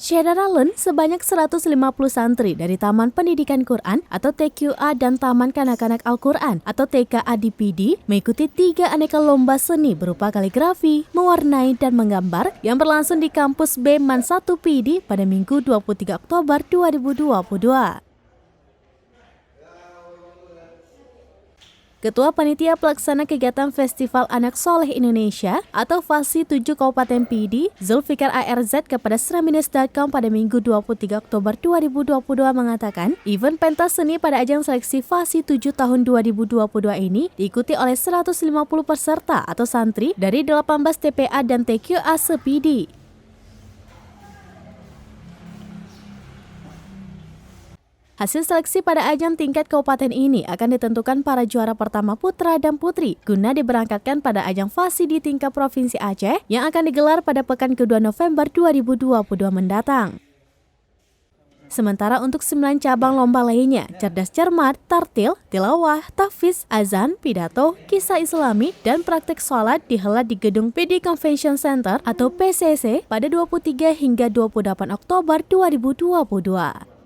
Syederalun, sebanyak 150 santri dari Taman Pendidikan Quran atau TQA dan Taman Kanak-Kanak Al-Quran atau TKA di PD mengikuti 3 aneka lomba seni berupa kaligrafi, mewarnai, dan menggambar yang berlangsung di kampus B Man 1 PD pada Minggu 23 Oktober 2022. Ketua Panitia Pelaksana Kegiatan Festival Anak Soleh Indonesia atau FASI 7 Kabupaten PD, Zulfikar ARZ kepada Sraminews.com pada Minggu 23 Oktober 2022 mengatakan, event pentas seni pada ajang seleksi FASI 7 tahun 2022 ini diikuti oleh 150 peserta atau santri dari 18 TPA dan TQA se-PD. Hasil seleksi pada ajang tingkat kabupaten ini akan ditentukan para juara pertama putra dan putri guna diberangkatkan pada ajang FASI di tingkat Provinsi Aceh yang akan digelar pada pekan kedua November 2022 mendatang. Sementara untuk 9 cabang lomba lainnya, cerdas cermat, tartil, tilawah, tahfiz, azan, pidato, kisah islami, dan praktek sholat dihelat di gedung PD Convention Center atau PCC pada 23 hingga 28 Oktober 2022.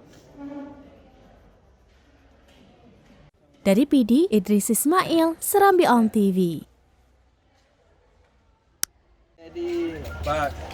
Dari PD, Idris Ismail, Serambi On TV. Jadi, Pak.